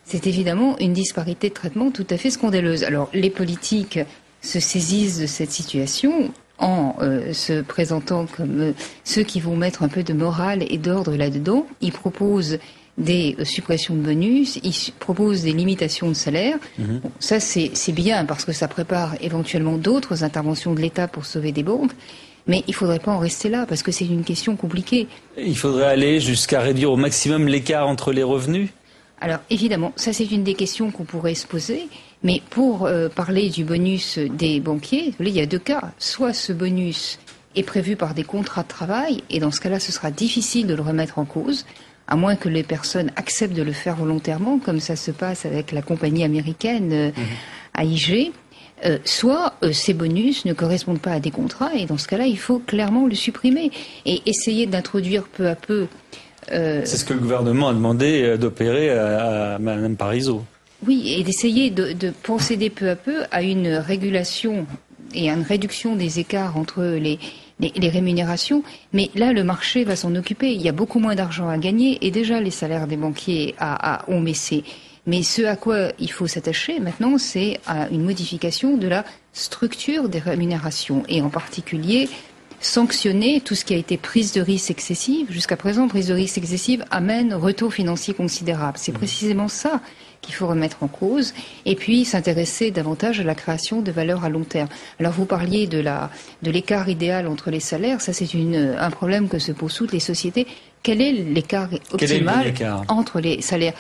C'est évidemment une disparité de traitement tout à fait scandaleuse. Alors les politiques se saisissent de cette situation en se présentant comme ceux qui vont mettre un peu de morale et d'ordre là-dedans. Ils proposent des suppressions de bonus, ils proposent des limitations de salaire. Bon, ça c'est bien parce que ça prépare éventuellement d'autres interventions de l'État pour sauver des banques. Mais il ne faudrait pas en rester là, parce que c'est une question compliquée. Il faudrait aller jusqu'à réduire au maximum l'écart entre les revenus? Alors évidemment, ça c'est une des questions qu'on pourrait se poser, mais pour parler du bonus des banquiers, il y a deux cas. Soit ce bonus est prévu par des contrats de travail, et dans ce cas-là, ce sera difficile de le remettre en cause, à moins que les personnes acceptent de le faire volontairement, comme ça se passe avec la compagnie américaine AIG. Soit ces bonus ne correspondent pas à des contrats, et dans ce cas-là, il faut clairement le supprimer et essayer d'introduire peu à peu. C'est ce que le gouvernement a demandé d'opérer à Mme Parisot. Oui, et d'essayer de procéder peu à peu à une régulation et à une réduction des écarts entre les rémunérations. Mais là, le marché va s'en occuper. Il y a beaucoup moins d'argent à gagner, et déjà les salaires des banquiers ont baissé. Mais ce à quoi il faut s'attacher maintenant, c'est à une modification de la structure des rémunérations, et en particulier sanctionner tout ce qui a été prise de risque excessive. Jusqu'à présent, prise de risque excessive amène retour financier considérable. C'est précisément ça qu'il faut remettre en cause, et puis s'intéresser davantage à la création de valeur à long terme. Alors vous parliez de l'écart idéal entre les salaires, ça c'est un problème que se posent toutes les sociétés. Quel est l'écart optimal entre les salaires?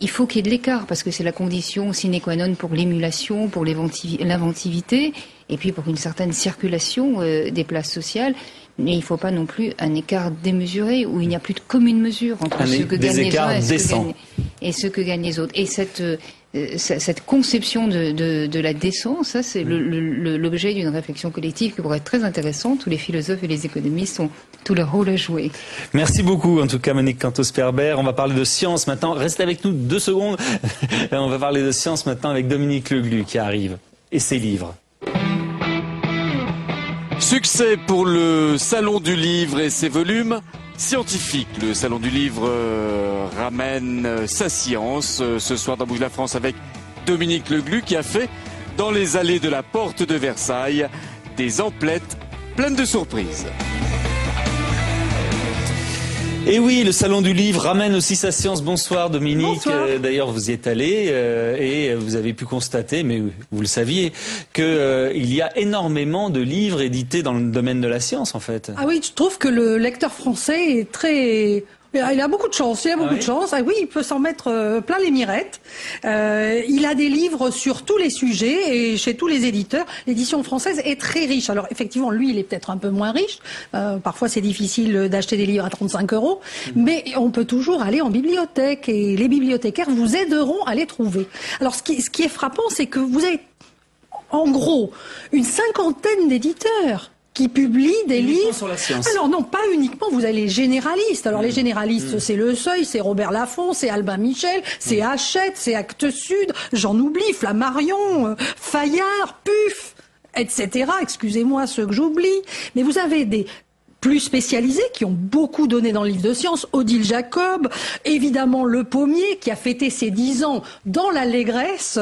Il faut qu'il y ait de l'écart, parce que c'est la condition sine qua non pour l'émulation, pour l'inventivité, et puis pour une certaine circulation des places sociales. Mais il ne faut pas non plus un écart démesuré, où il n'y a plus de commune mesure entre ce que gagnent les uns et ce que gagnent les autres. Et cette conception de la décence, ça c'est l'objet d'une réflexion collective qui pourrait être très intéressante, où les philosophes et les économistes ont tout leur rôle à jouer. Merci beaucoup, en tout cas, Monique Cantos-Perbert. On va parler de science maintenant. Restez avec nous 2 secondes. On va parler de science maintenant avec Dominique Leglu qui arrive et ses livres. Succès pour le Salon du Livre et ses volumes scientifiques. Le Salon du Livre ramène sa science ce soir dans Bouge la France avec Dominique Leglu qui a fait, dans les allées de la porte de Versailles, des emplettes pleines de surprises. Et oui, le Salon du Livre ramène aussi sa science. Bonsoir Dominique. Bonsoir. D'ailleurs, vous y êtes allé et vous avez pu constater, mais vous le saviez, que il y a énormément de livres édités dans le domaine de la science, en fait. Ah oui, je trouve que le lecteur français est très... Il a beaucoup de chance, de chance. Ah oui, il peut s'en mettre plein les mirettes. Il a des livres sur tous les sujets et chez tous les éditeurs. L'édition française est très riche. Alors effectivement, lui, il est peut-être un peu moins riche. Parfois, c'est difficile d'acheter des livres à 35 €. Mais on peut toujours aller en bibliothèque et les bibliothécaires vous aideront à les trouver. Alors ce qui est frappant, c'est que vous avez en gros une 50aine d'éditeurs qui publient des livres sur la science. Alors non, pas uniquement, vous avez les généralistes. Alors les généralistes, c'est Le Seuil, c'est Robert Laffont, c'est Albin Michel, c'est Hachette, c'est Actes Sud, j'en oublie, Flammarion, Fayard, Puf, etc. Excusez-moi ceux que j'oublie. Mais vous avez des plus spécialisés qui ont beaucoup donné dans le livre de sciences, Odile Jacob, évidemment Le Pommier qui a fêté ses 10 ans dans l'allégresse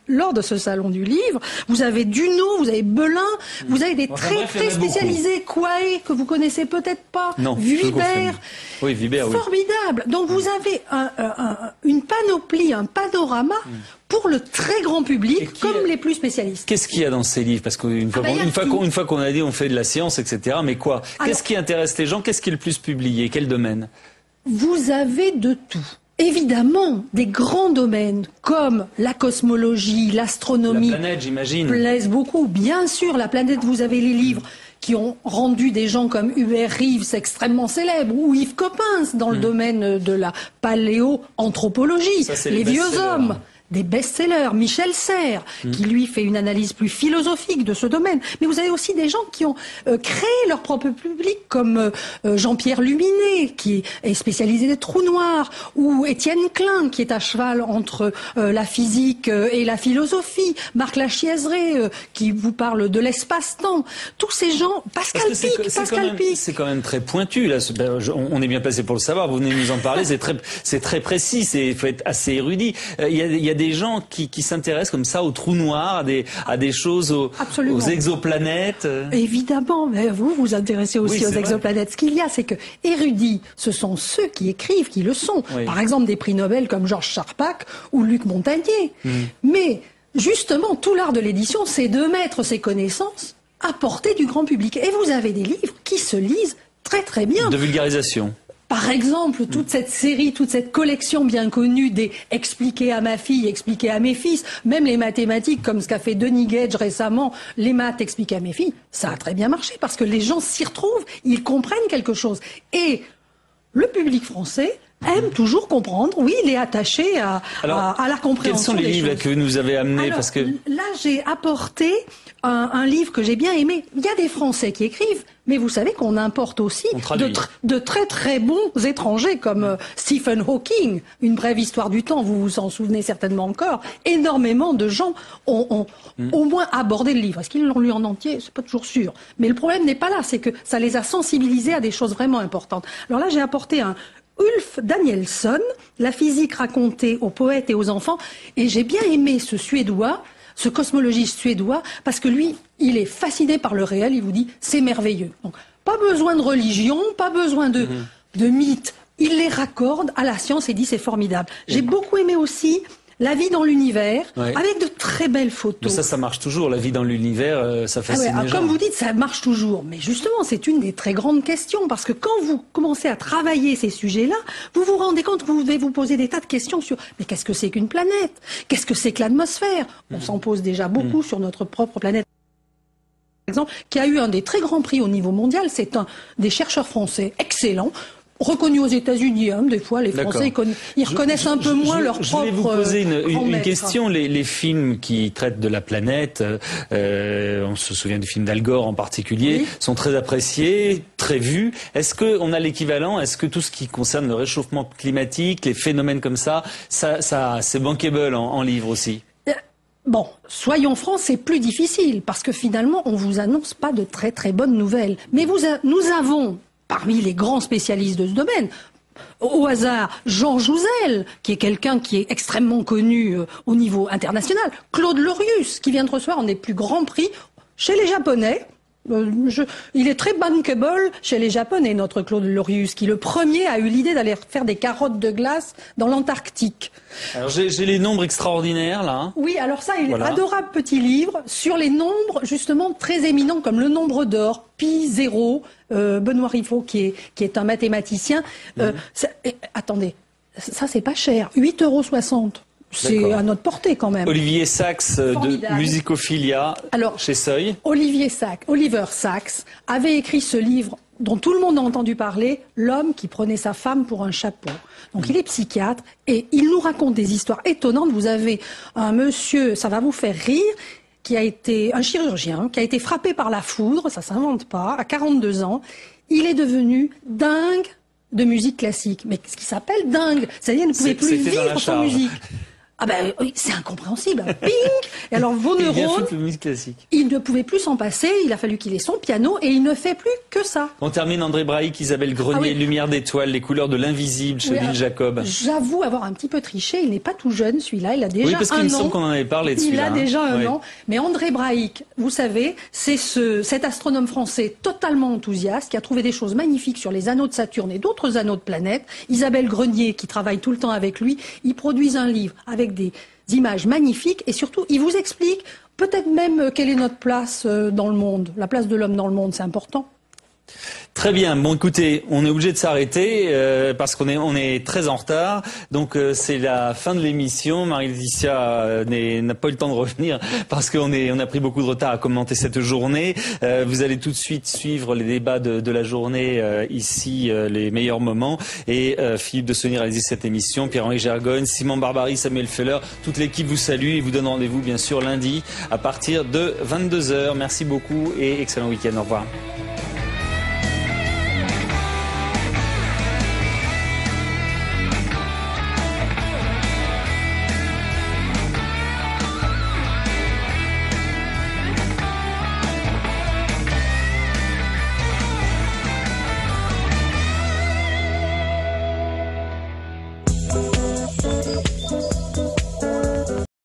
lors de ce salon du livre. Vous avez Duno, vous avez Belin, vous avez des très spécialisés, Quae, que vous connaissez peut-être pas, Vuibert. Oui, Vuibert, oui. Formidable. Donc vous avez une panoplie, un panorama pour le très grand public, comme les plus spécialistes. Qu'est-ce qu'il y a dans ces livres? Parce qu'une fois qu'on a dit on fait de la science, etc. Mais quoi? Qu'est-ce qui intéresse les gens? Qu'est-ce qui est le plus publié? Quel domaine? Vous avez de tout. Évidemment, des grands domaines comme la cosmologie, l'astronomie. La planète, j'imagine. Plaisent beaucoup. Bien sûr, la planète, vous avez les livres qui ont rendu des gens comme Hubert Reeves extrêmement célèbres, ou Yves Coppens dans le domaine de la paléoanthropologie, les vieux hommes. Des best-sellers, Michel Serres, qui lui fait une analyse plus philosophique de ce domaine. Mais vous avez aussi des gens qui ont créé leur propre public, comme Jean-Pierre Luminet, qui est spécialisé des trous noirs, ou Étienne Klein, qui est à cheval entre la physique et la philosophie, Marc Lachiaiseray, qui vous parle de l'espace-temps. Tous ces gens, Pascal Pic. C'est quand même très pointu, là. On est bien placé pour le savoir, vous venez nous en parler, c'est très précis, il faut être assez érudit. Il y a des gens qui s'intéressent comme ça aux trous noirs, à des choses, aux exoplanètes. Évidemment, mais vous vous intéressez aussi aux exoplanètes. Ce qu'il y a, c'est que érudits, ce sont ceux qui écrivent, qui le sont. Oui. Par exemple, des prix Nobel comme Georges Charpak ou Luc Montagnier. Mais justement, tout l'art de l'édition, c'est de mettre ces connaissances à portée du grand public. Et vous avez des livres qui se lisent très très bien. De vulgarisation. Par exemple, toute cette série, toute cette collection bien connue des « Expliquer à ma fille, expliquer à mes fils », même les mathématiques, comme ce qu'a fait Denis Gage récemment, les maths expliquées à mes filles, ça a très bien marché parce que les gens s'y retrouvent, ils comprennent quelque chose. Et le public français aime toujours comprendre. Oui, il est attaché à la compréhension. Quels sont les livres que vous avez amenés? Parce que là, j'ai apporté un livre que j'ai bien aimé. Il y a des Français qui écrivent, mais vous savez qu'on importe aussi de très très bons étrangers comme Stephen Hawking, Une brève histoire du temps, vous vous en souvenez certainement encore. Énormément de gens ont au moins abordé le livre. Est-ce qu'ils l'ont lu en entier? C'est pas toujours sûr. Mais le problème n'est pas là, c'est que ça les a sensibilisés à des choses vraiment importantes. Alors là, j'ai apporté un Ulf Danielsson, La physique racontée aux poètes et aux enfants, et j'ai bien aimé ce Suédois, ce cosmologiste suédois, parce que lui, il est fasciné par le réel, il vous dit, c'est merveilleux. Donc, pas besoin de religion, pas besoin de mythes, il les raccorde à la science et dit c'est formidable. J'ai beaucoup aimé aussi La vie dans l'univers, avec de très belles photos. Mais ça marche toujours, la vie dans l'univers, ça fascine les gens. Comme vous dites, ça marche toujours. Mais justement, c'est une des très grandes questions, parce que quand vous commencez à travailler ces sujets-là, vous vous rendez compte que vous devez vous poser des tas de questions sur mais qu'est-ce que c'est qu'une planète? Qu'est-ce que c'est que l'atmosphère? On s'en pose déjà beaucoup sur notre propre planète. Par exemple, qui a eu un des très grands prix au niveau mondial, c'est un des chercheurs français excellents, reconnu aux États-Unis, des fois les Français ils reconnaissent un peu moins leur propre. Je vais vous poser une question. Les films qui traitent de la planète, on se souvient du film d'Al Gore en particulier, sont très appréciés, très vus. Est-ce qu'on a l'équivalent? Est-ce que tout ce qui concerne le réchauffement climatique, les phénomènes comme ça c'est bankable en livre aussi? Bon, soyons francs, c'est plus difficile parce que finalement, on vous annonce pas de très très bonnes nouvelles. Mais nous avons parmi les grands spécialistes de ce domaine, au hasard, Jean Jouzel, qui est quelqu'un qui est extrêmement connu au niveau international, Claude Lorius, qui vient de recevoir un des plus grands prix chez les Japonais, Il est très bankable chez les Japonais, notre Claude Lorius, qui le premier a eu l'idée d'aller faire des carottes de glace dans l'Antarctique. Alors j'ai les nombres extraordinaires là. Hein. Oui, alors ça, il est adorable petit livre sur les nombres justement très éminents comme le nombre d'or, pi 0, Benoît Riffaut qui est un mathématicien. Attendez, ça c'est pas cher, 8,60 €. C'est à notre portée quand même. Olivier Sacks de Musicophilia chez Seuil. Oliver Sacks avait écrit ce livre dont tout le monde a entendu parler, L'homme qui prenait sa femme pour un chapeau. Donc il est psychiatre et il nous raconte des histoires étonnantes. Vous avez un monsieur, ça va vous faire rire, qui a été un chirurgien, qui a été frappé par la foudre, ça s'invente pas, à 42 ans. Il est devenu dingue de musique classique. Mais ce qui s'appelle dingue, c'est-à-dire qu'il ne pouvait plus vivre sans musique. Ah ben oui, c'est incompréhensible. Ping. Et alors vos neurones, il ne pouvait plus s'en passer. Il a fallu qu'il ait son piano et il ne fait plus que ça. On termine André Braic, Isabelle Grenier, Lumière d'étoiles, les couleurs de l'invisible chez Ville Jacob. J'avoue avoir un petit peu triché. Il n'est pas tout jeune celui-là. Il a déjà un an. Oui, parce qu'il me semble qu'on en avait parlé de celui-là. Il a déjà un an. Mais André Braic, vous savez, c'est cet astronome français totalement enthousiaste qui a trouvé des choses magnifiques sur les anneaux de Saturne et d'autres anneaux de planètes. Isabelle Grenier, qui travaille tout le temps avec lui, ils produisent un livre avec des images magnifiques et surtout, il vous explique peut-être même quelle est notre place dans le monde. La place de l'homme dans le monde, c'est important. Très bien. Bon, écoutez, on est obligé de s'arrêter parce qu'on est très en retard. Donc c'est la fin de l'émission. Marie-Laetitia n'a pas eu le temps de revenir parce qu'on a pris beaucoup de retard à commenter cette journée. Vous allez tout de suite suivre les débats de la journée ici, les meilleurs moments. Et Philippe de Sonny réalise cette émission. Pierre-Henri Gergogne, Simon Barbary, Samuel Feller, toute l'équipe vous salue et vous donne rendez-vous bien sûr lundi à partir de 22 h. Merci beaucoup et excellent week-end. Au revoir.